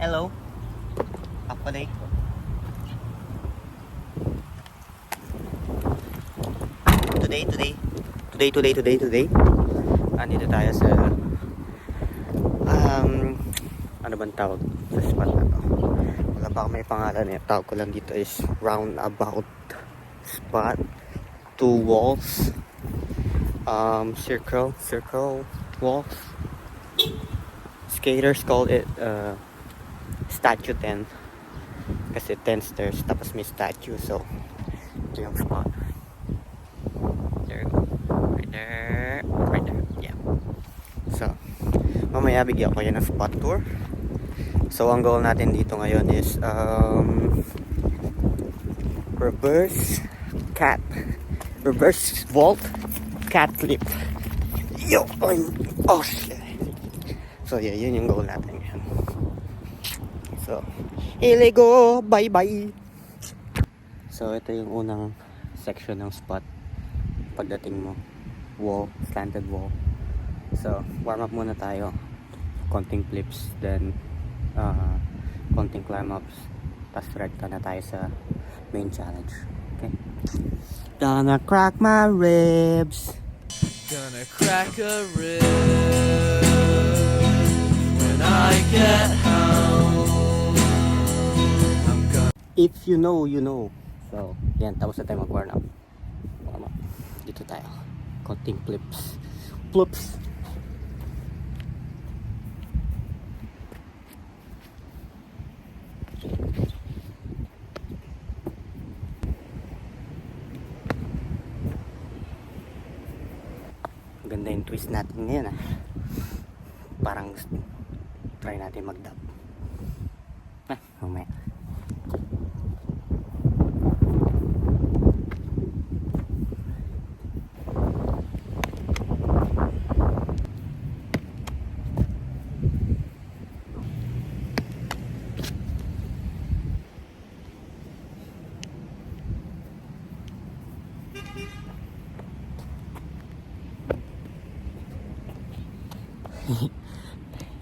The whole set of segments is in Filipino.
Hello. Apanay. Today. Andito tayo sa ano bang tawag sa spot na to? Wala pa ako may pangalan eh. Tawag ko lang dito is roundabout spot. 2 walls. Circle walls. Skaters call it statue 10 kasi 10 stairs tapos may statue, so ito yung spot. There you go. Right there, yeah. So mamaya bigyan ko yan ng spot tour. So ang goal natin dito ngayon is reverse vault cat flip. Oh shit. So yeah, yun yung goal natin ngayon. So, here we go. Bye bye. So ito yung unang section ng spot. Pagdating mo, wall, slanted wall. So warm up muna tayo. Konting flips, then konting climb ups. Tapos rekta na tayo sa main challenge. Okay. Gonna crack my ribs. Gonna crack a rib when I get home. I'm gonna... If you know, you know. So, yan. Tapos na tayo mag-warm up. Dito tayo. Konting flips. Flips. Ganda yung twist natin ngayon ah. Parang try natin mag-dub. Mamaya.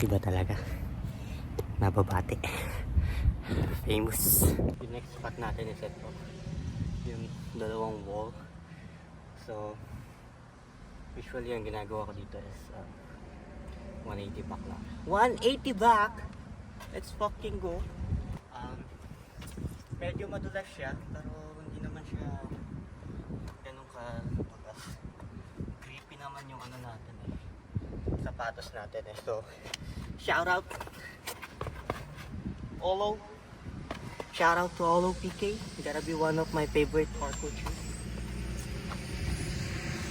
Iba talaga. Nababate. Famous. Yung next spot natin is ito. Yung dalawang wall. So usually yung ginagawa ko dito is 180 back lang. 180 back! Let's fucking go. Medyo madulas siya, pero hindi naman siya ganun ka madulas. Creepy naman yung ano natin eh, sapatos natin eh. So shout out Olo. Shout out to Olo PK. You gotta be one of my favorite parkour shoes.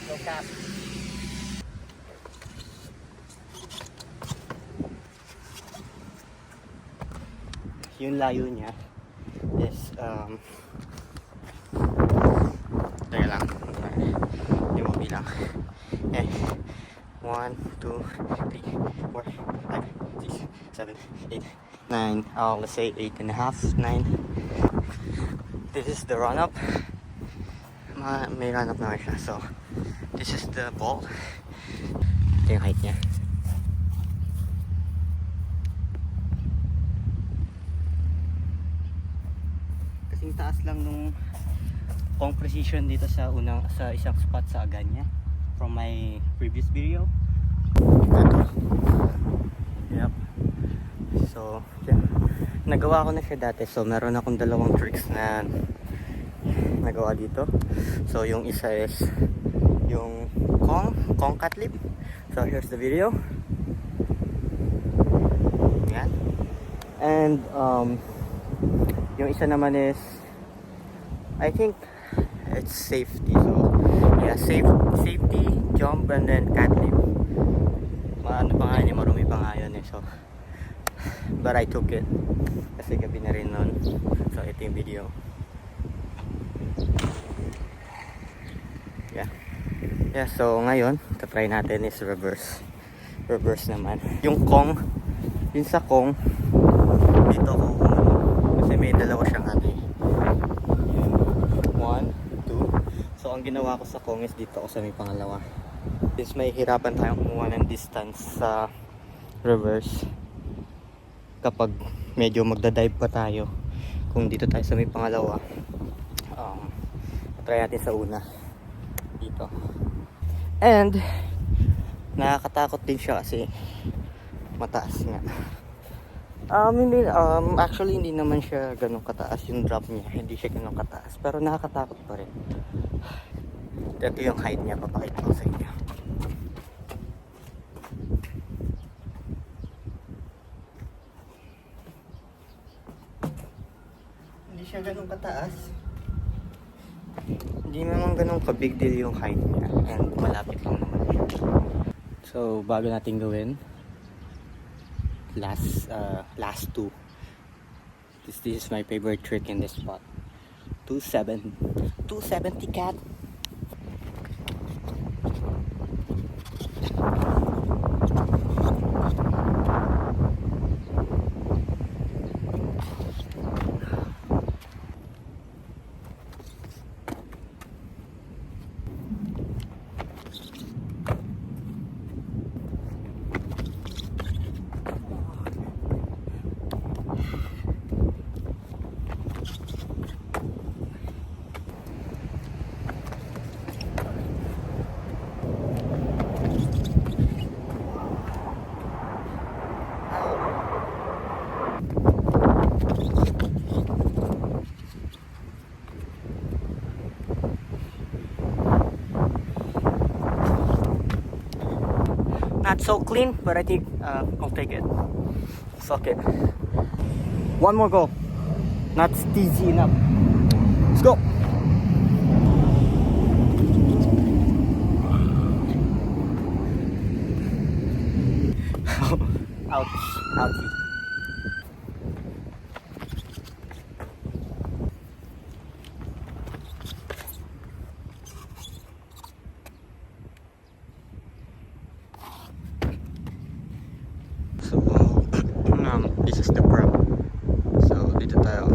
No cap. Yung layo niya is teka lang, hindi mo bilang. 1, 2, 3, 4, 5, 6, 7, 8, 9. Let's say 8.5, 9. This is the run up. May run up naman siya. So this is the ball. Ito yung height niya. Kasing taas lang nung pong precision dito sa isang spot sa Aganya from my previous video. Ito. Yep. So yeah. Nagawa ko na siya dati, so meron akong dalawang tricks na nagawa dito. So yung isa is yung Kong cat lip. So here's the video. Yan. And yung isa naman is I think it's safety. So yeah, safety, jump, and then cat lip. Ano pa nga yun, marumi pa nga yun eh. So but I took it kasi gabi na rin nun. So ito yung video. Yeah, so ngayon try natin is reverse naman. Yung sa Kong dito ako kasi may dalawa siyang ano eh. 1, 2. So ang ginawa ko sa Kong is dito ako sa may pangalawa. Since may hirapan tayong kumuha ng distance sa reverse, kapag medyo magda-dive pa tayo, kung dito tayo sa may pangalawa, try natin sa una dito. And nakakatakot din siya kasi mataas nga. Actually hindi naman siya ganun kataas yung drop niya, hindi siya ganun kataas, pero nakakatakot pa rin. Ito yung height niya, papakita ko sa inyo. Hindi siya ganun kataas, hindi naman ganun ka big deal yung height niya, and malapit lang naman siya. So bago natin gawin last two, this is my favorite trick in this spot. 270 cat. Not so clean, but I think I'll take it. Suck it. One more go. Not steezy enough. Let's go. Ouch. Ouchie. So, this is the prep. So, dito tayo.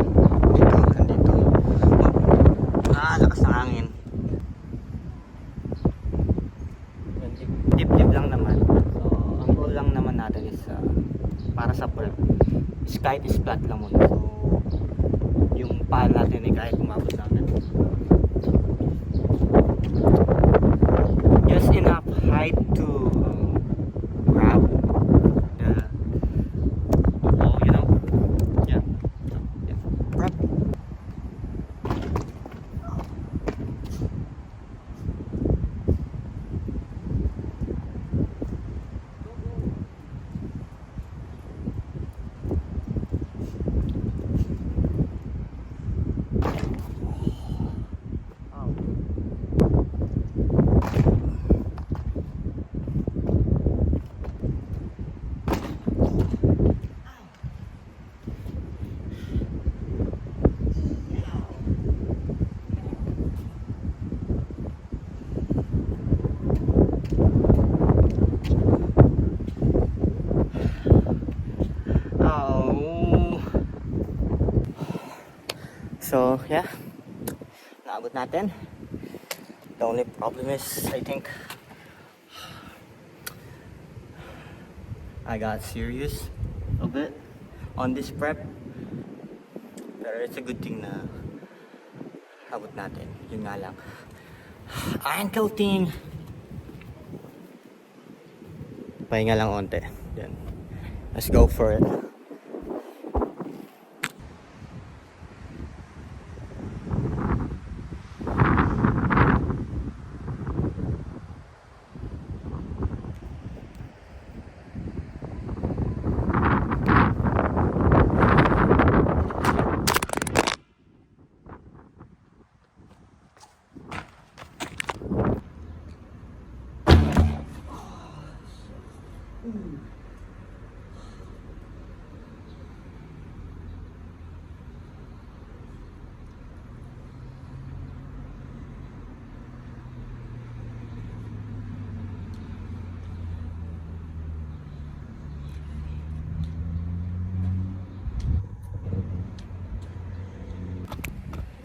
Dito, nandito. Lakas ng hangin. Dip-dip lang naman. So, ang goal lang naman natin is para sa prep is kahit is flat lang muna. So, yung paa natin ay kahit umabot natin. Just enough height to grab So, yeah. Naabot natin. The only problem is, I think, I got serious a bit on this prep. Pero it's a good thing na abot natin. Yun nga lang. Ankle thing. Pahinga lang onte. Then, let's go for it.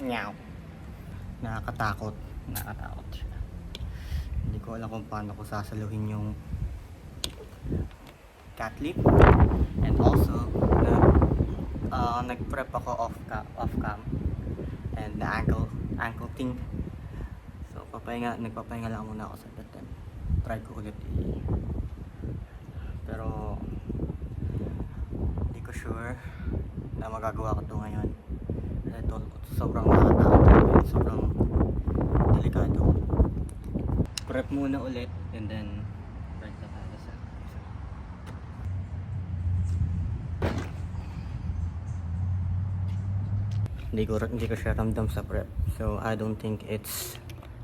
Meow. Nakakatakot. Nakakatakot siya. Hindi ko alam kung paano ko sasaluhin yung cat lip. And also, Nag-prep ako off cam. And the ankle thing. So nagpapahinga lang muna ako sa then try ko ulit pero hindi ko sure na magagawa ko to ngayon. Ito sobrang nakakatakot, sobrang delikado. Prep muna ulit and then right na tayo sa hindi ko siya ramdam sa prep, so I don't think it's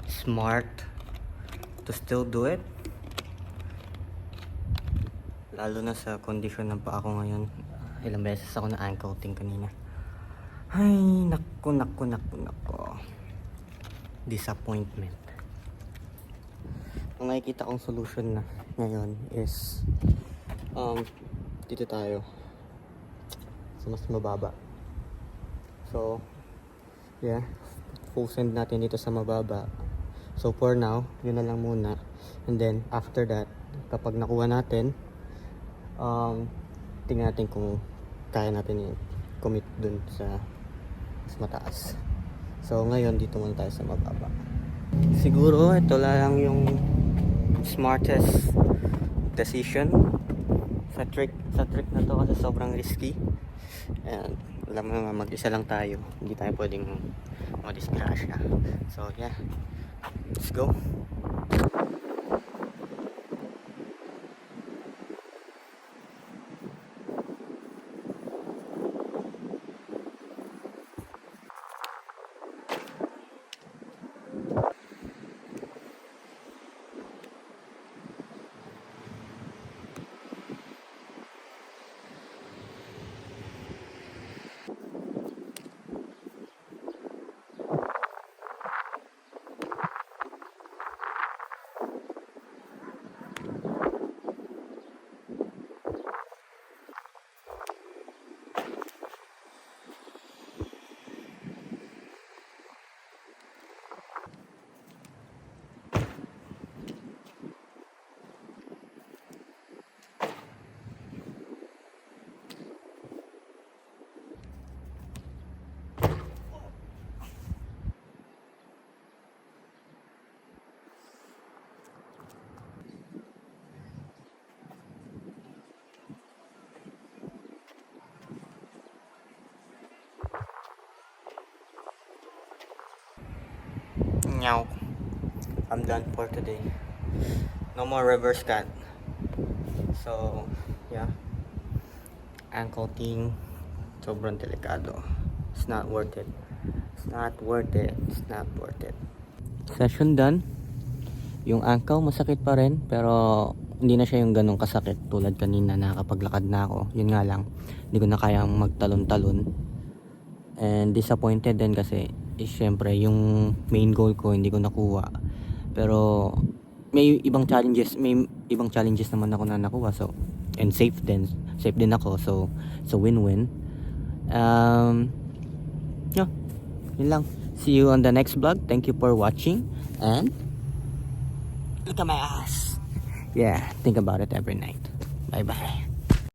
smart to still do it, lalo na sa condition ng paa ko ngayon. Ilang beses ako na ankle thing kanina. Ay nako, disappointment. Ang nakikita kong solution na ngayon is dito tayo sa mas mababa. So, yeah, full send natin dito sa mababa. So, for now, yun na lang muna. And then, after that, kapag nakuha natin, tingnan natin kung kaya natin yung commit dun sa mas mataas. So, ngayon, dito muna tayo sa mababa. Siguro, ito lang yung smartest decision sa trick na to kasi sobrang risky. And alam mo naman, mag-isa lang tayo, hindi tayo pwedeng madisgrasya. So yeah, let's go. Now, I'm done for today. No more reverse cut. So, yeah. Ankle thing, sobrang delikado. It's not worth it. It's not worth it. It's not worth it. Session done. Yung ankle masakit pa rin, pero hindi na siya yung ganong kasakit tulad kanina nakapaglakad na ako. Yun nga lang, hindi ko na kayang magtalon-talon. And disappointed din kasi syempre yung main goal ko hindi ko nakuha, pero may ibang challenges naman ako na nakuha, so and safe din ako, so it's a win-win. Yeah, yun lang. See you on the next vlog. Thank you for watching and look at my ass. Yeah, think about it every night. Bye bye.